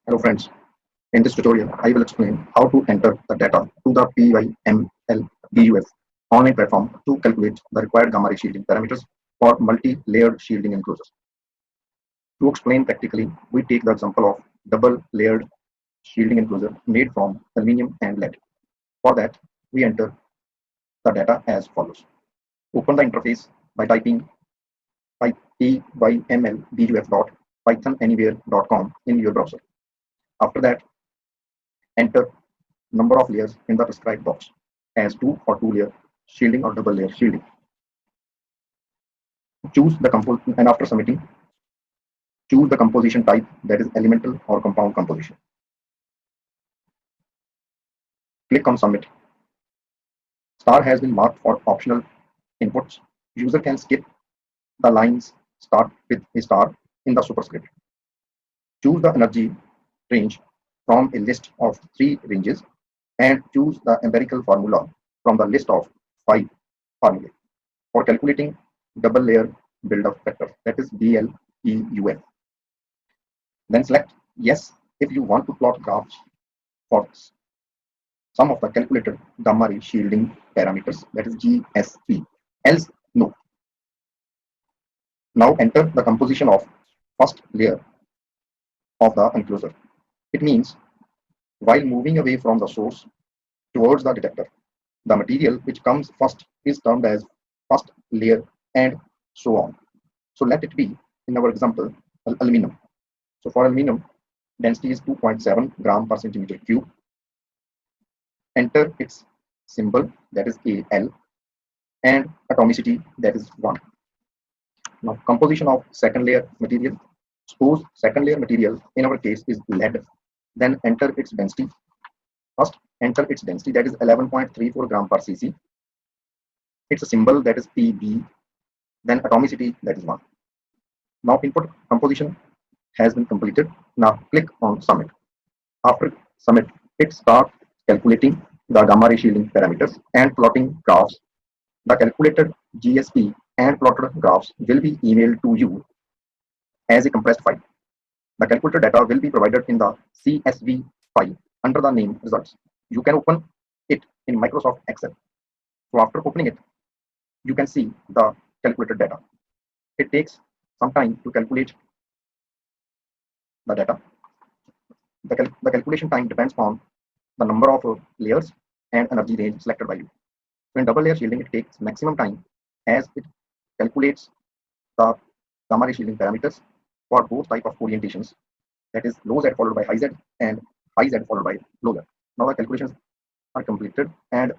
Hello friends, in this tutorial I will explain how to enter the data to the PYML online platform to calculate the required gamma ray shielding parameters for multi-layered shielding enclosures. To explain practically, we take the example of double-layered shielding enclosure made from aluminium and lead. For that, we enter the data as follows. Open the interface by typing pymlbgf.pythonanywhere.com in your browser. After that, enter number of layers in the prescribed box as 2 or 2 layer shielding or double layer shielding. Choose the composition and after submitting, choose the composition type, that is elemental or compound composition. Click on submit. Star has been marked for optional inputs. User can skip the lines start with a star in the superscript. Choose the energy range from a list of 3 ranges and choose the empirical formula from the list of 5 formulae for calculating double layer build-up factor, that is BLEUF. Then select yes if you want to plot graphs for some of the calculated gamma ray shielding parameters, that is GSP. Else no. Now enter the composition of first layer of the enclosure. It means while moving away from the source towards the detector, the material which comes first is termed as first layer and so on. So let it be, in our example, aluminum. So for aluminum, density is 2.7 gram per centimeter cube. Enter its symbol, that is Al, and atomicity, that is 1. Now composition of second layer material. Suppose second layer material in our case is lead. Then enter its density. First enter its density, that is 11.34 gram per cc. It's a symbol, that is Pb. Then atomicity, that is 1. Now input composition has been completed. Now click on submit. After submit, it starts calculating the gamma ray shielding parameters and plotting graphs. The calculated GSP and plotted graphs will be emailed to you as a compressed file. The calculated data will be provided in the CSV file under the name results. You can open it in Microsoft Excel. So after opening it, you can see the calculated data. It takes some time to calculate the data. The calculation time depends on the number of layers and energy range selected by you. So in double layer shielding, it takes maximum time as it calculates the gamma ray shielding parameters for both type of orientations, that is low Z followed by high Z and high Z followed by low Z. Now the calculations are completed and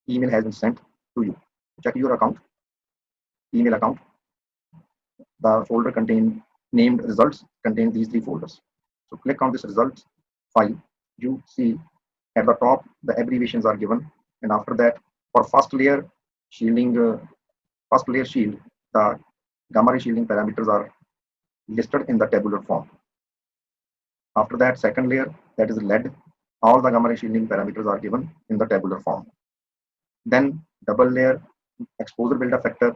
email has been sent to you. Check your account, email account. The folder contain named results contains these 3 folders. So click on this results file. You see at the top the abbreviations are given, and after that for first layer shielding, first layer shield, the gamma ray shielding parameters are listed in the tabular form. After that second layer, that is lead, all the gamma ray shielding parameters are given in the tabular form. Then double layer exposure build-up factor.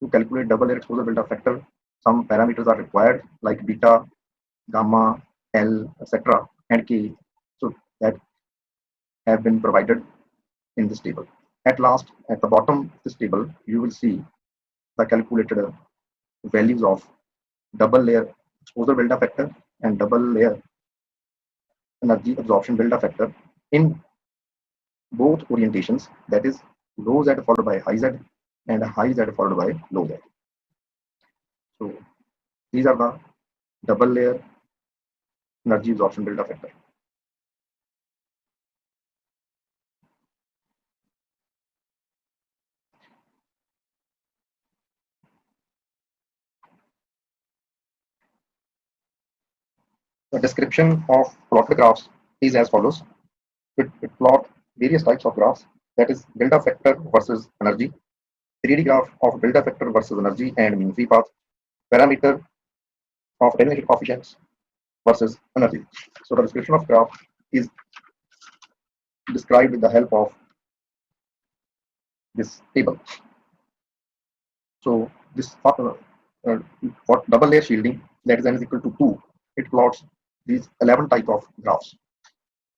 To calculate double layer exposure build-up factor, some parameters are required like beta, gamma, L, etc. and K. So that have been provided in this table. At last, at the bottom of this table, you will see the calculated values of double layer exposure build-up factor and double layer energy absorption build-up factor in both orientations, that is low Z followed by high Z and high Z followed by low Z. So these are the double layer energy absorption build-up factor. The description of plotted graphs is as follows. It plot various types of graphs, that is build-up factor versus energy, 3D graph of build-up factor versus energy and mean free path, parameter of attenuation coefficients versus energy. So the description of graph is described with the help of this table. So this for double layer shielding, that is n is equal to 2, it plots these 11 type of graphs.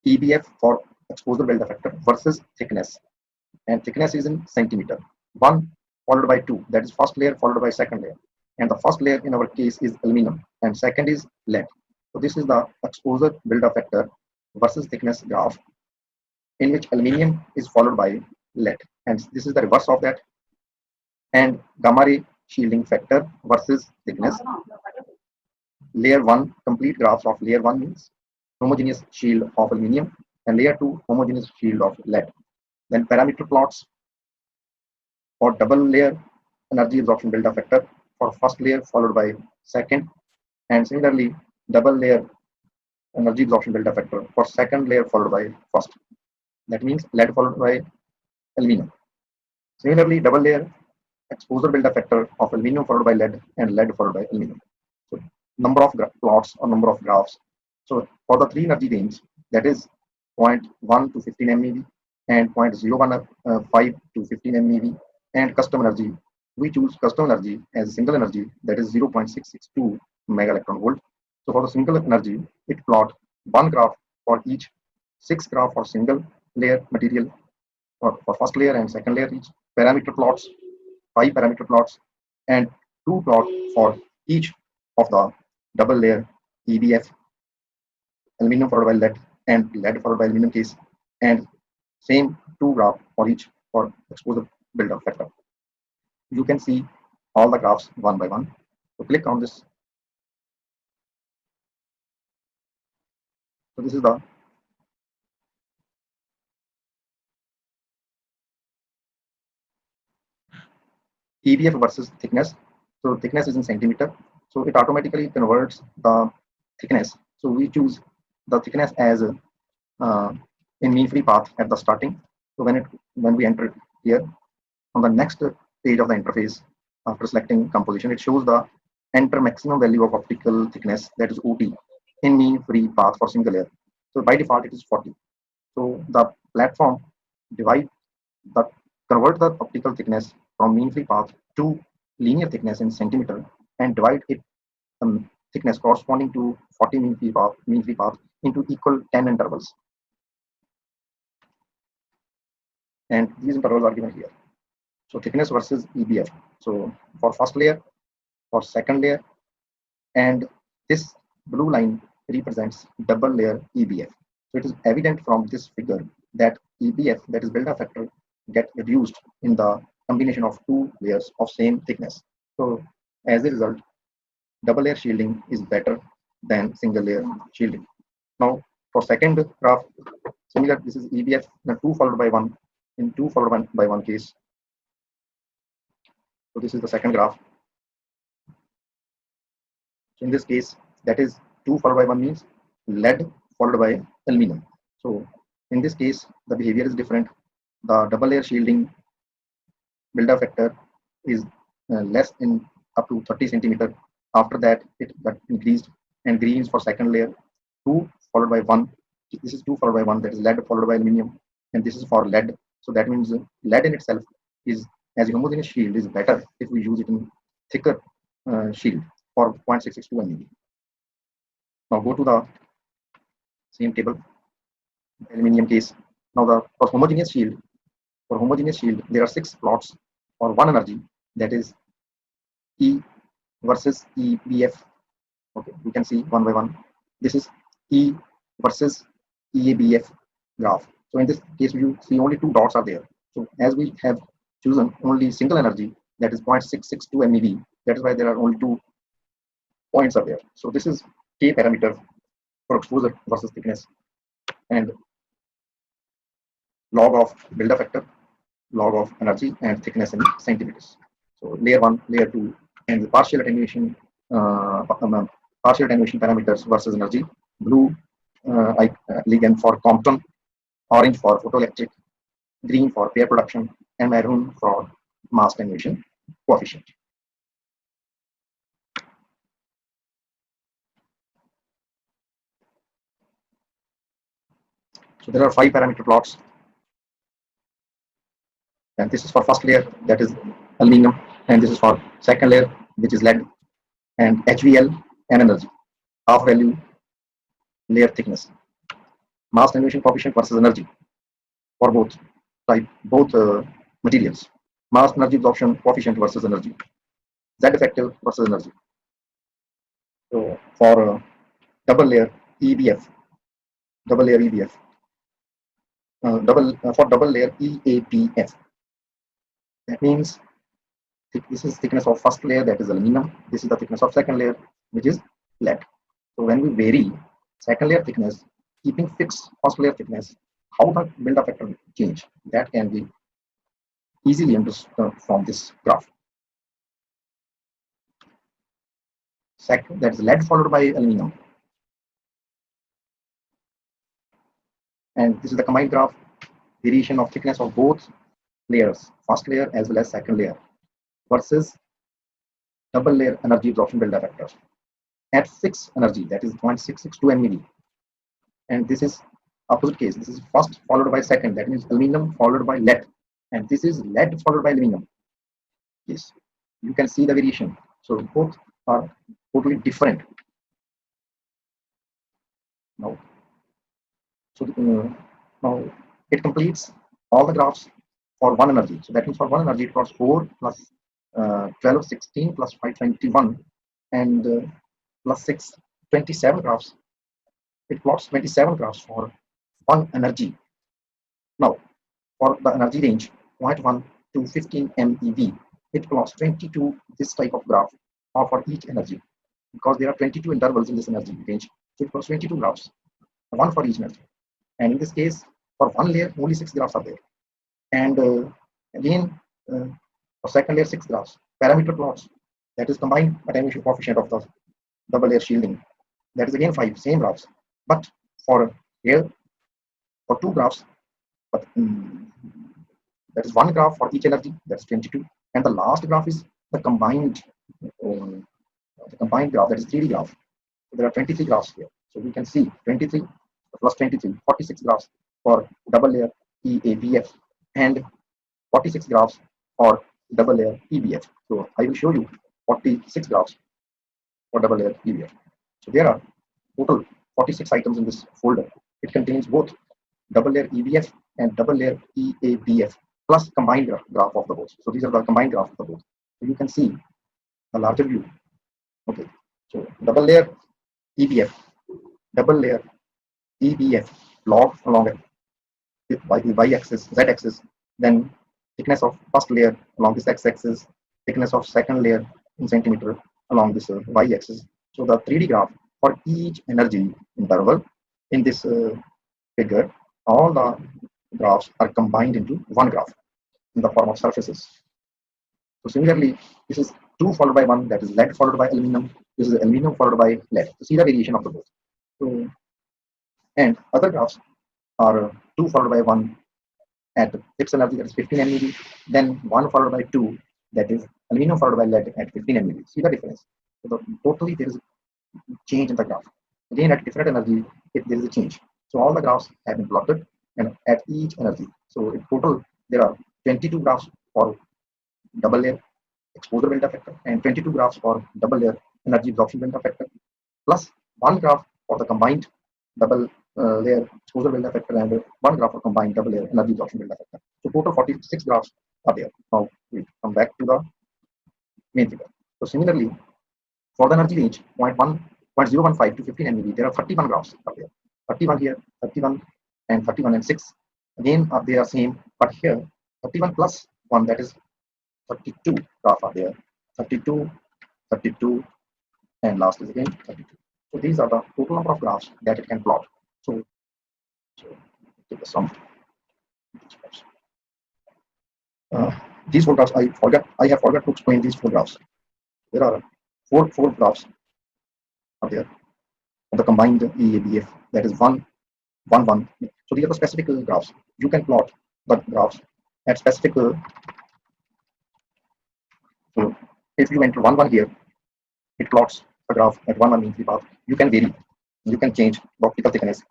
EBF for exposure buildup factor versus thickness, and thickness is in centimeter. 1 followed by 2, that is first layer followed by second layer. And the first layer in our case is aluminum and second is lead. So this is the exposure buildup factor versus thickness graph in which aluminum is followed by lead. And this is the reverse of that. And gamma ray shielding factor versus thickness. Layer 1 complete graphs of layer 1 means homogeneous shield of aluminum, and layer 2 homogeneous shield of lead. Then parameter plots for double layer energy absorption buildup factor for first layer followed by second, and similarly double layer energy absorption buildup factor for second layer followed by first. That means lead followed by aluminum. Similarly, double layer exposure buildup factor of aluminum followed by lead and lead followed by aluminum. So number of plots or number of graphs. So for the three energy range, that is 0.1 to 15 MeV and 0.015 to 15 MeV, and custom energy, we choose custom energy as single energy, that is 0.662 mega electron volt. So for the single energy, it plot one graph for each, 6 graph for single layer material for first layer and second layer each, parameter plots, 5 parameter plots, and 2 plot for each of the double layer EBF, aluminum followed by lead and lead followed by aluminum case, and same 2 graph for each for exposure buildup factor. You can see all the graphs one by one. So click on this. So this is the EBF versus thickness. So thickness is in centimeter. So it automatically converts the thickness. So we choose the thickness as in mean free path at the starting. So when we enter here on the next page of the interface after selecting composition, it shows the enter maximum value of optical thickness, that is OT, in mean free path for single layer. So by default it is 40. So the platform convert the optical thickness from mean free path to linear thickness in centimeter and divide it thickness corresponding to 40 mean free path into equal 10 intervals. And these intervals are given here. So thickness versus EBF. So for first layer, for second layer, and this blue line represents double layer EBF. So it is evident from this figure that EBF, that is buildup factor, get reduced in the combination of 2 layers of same thickness. So as a result, double layer shielding is better than single layer shielding. Now for second graph, similar, this is EBF, 2 followed by 1 in 2 followed by 1 case. So this is the second graph. So in this case, that is 2 followed by 1 means lead followed by aluminum. So in this case, the behavior is different. The double layer shielding buildup factor is less in up to 30 centimeter. After that, it got increased, and green is for second layer, 2 followed by 1. This is 2 followed by 1, that is lead followed by aluminum, and this is for lead. So that means lead in itself is, as a homogeneous shield, is better if we use it in thicker shield for 0.662 MeV. Now go to the same table, aluminum case. Now for homogeneous shield, there are 6 plots for one energy, that is E versus EBF. Okay, we can see one by one. This is E versus EABF graph. So in this case, you see only 2 dots are there. So as we have chosen only single energy, that is 0.662 MeV, that is why there are only 2 points are there. So this is K parameter for exposure versus thickness, and log of buildup factor, log of energy, and thickness in centimeters. So layer 1, layer 2, and the partial attenuation parameters versus energy. Blue ligand for Compton, orange for photoelectric, green for pair production, and maroon for mass attenuation coefficient. So there are 5 parameter plots, and this is for first layer, that is aluminum, and this is for second layer, which is lead, and HVL and energy, half value, layer thickness, mass transition coefficient versus energy for both materials, mass energy absorption coefficient versus energy, Z effective versus energy. So for double layer EBF, double layer EBF, for double layer EAPF, that means this is thickness of first layer, that is aluminum. This is the thickness of second layer, which is lead. So when we vary second layer thickness, keeping fixed first layer thickness, how the build-up factor change, that can be easily understood from this graph. Second, that is lead followed by aluminum. And this is the combined graph, variation of thickness of both layers, first layer as well as second layer, versus double layer energy absorption build-up factor at fixed energy, that is 0.662 MeV. And this is opposite case. This is first followed by second, that means aluminum followed by lead. And this is lead followed by aluminum. Yes, you can see the variation. So both are totally different. Now, so now it completes all the graphs for one energy. So that means for one energy, it was 4 plus 12, 16 plus 521 and plus 6, 27 graphs. It plots 27 graphs for one energy. Now, for the energy range 0.1 to 15 MeV, it plots 22 this type of graph for each energy, because there are 22 intervals in this energy range. So it plots 22 graphs, one for each energy. And in this case, for one layer, only 6 graphs are there. And again, for second layer, 6 graphs. Parameter plots, that is combined attenuation coefficient of the double layer shielding. That is again 5, same graphs. But for here, for 2 graphs, but that is one graph for each energy, that's 22. And the last graph is the combined graph, that is 3D graph. So there are 23 graphs here. So we can see 23 plus 23, 46 graphs for double layer EABF and 46 graphs for double layer EBF. So I will show you 46 graphs for double layer EBF. So there are total 46 items in this folder. It contains both double layer EBF and double layer EABF plus combined graph of the both. So these are the combined graph of the both. So you can see a larger view. Okay, so double layer EBF, double layer EBF log along the y-axis, z-axis, then thickness of first layer along this x-axis, thickness of second layer in centimeter along this y-axis. So the 3D graph for each energy interval in this figure, all the graphs are combined into one graph in the form of surfaces. So similarly, this is 2 followed by 1, that is lead followed by aluminum. This is aluminum followed by lead. So see the variation of the both. So, and other graphs are 2 followed by 1 at fixed energy, that is 15 MeV, then 1 followed by 2, that is aluminum followed by lead at 15 MeV. See the difference. So totally there is a change in the graph. Again, at different energy, there is a change. So all the graphs have been plotted and at each energy. So in total, there are 22 graphs for double layer exposure build-up factor and 22 graphs for double layer energy absorption build-up factor, plus one graph for the combined double layer exposure build-up factor and one graph for combined double layer energy absorption build-up factor. So total 46 graphs are there. Now we come back to the main figure. So similarly, for the energy range 0.15 to 15 MeV, there are 31 graphs are there. 31 here, 31 and 31 and 6. Again, they are same, but here 31 plus 1, that is 32 graphs are there. 32, 32, and last is again 32. So these are the total number of graphs that it can plot. So take the sum. These four graphs, I have forgot to explain these 4 graphs. There are four graphs are there of the combined EABF, that is 1, 1, 1. So these are the specific graphs. You can plot the graphs at specific. So if you enter 1, 1 here, it plots the graph at 1, 1 means the path. You can vary. You can change the optical thickness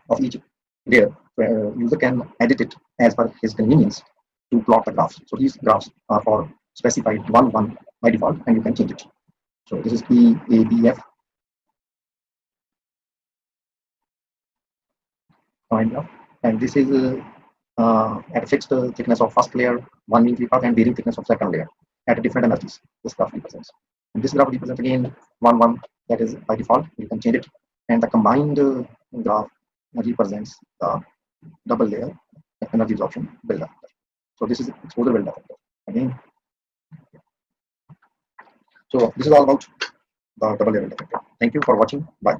of each layer. User can edit it as per his convenience to plot the graphs. So these graphs are for specified 1, 1 by default, and you can change it. So this is EABF. point graph, and this is at a fixed thickness of first layer, one mean free path, and varying thickness of second layer at different energies. This graph represents. And this graph represents again 1 1. That is by default. You can change it, and the combined graph represents the double layer energy absorption buildup. So this is exposure buildup again. So this is all about the double layer buildup. Thank you for watching. Bye.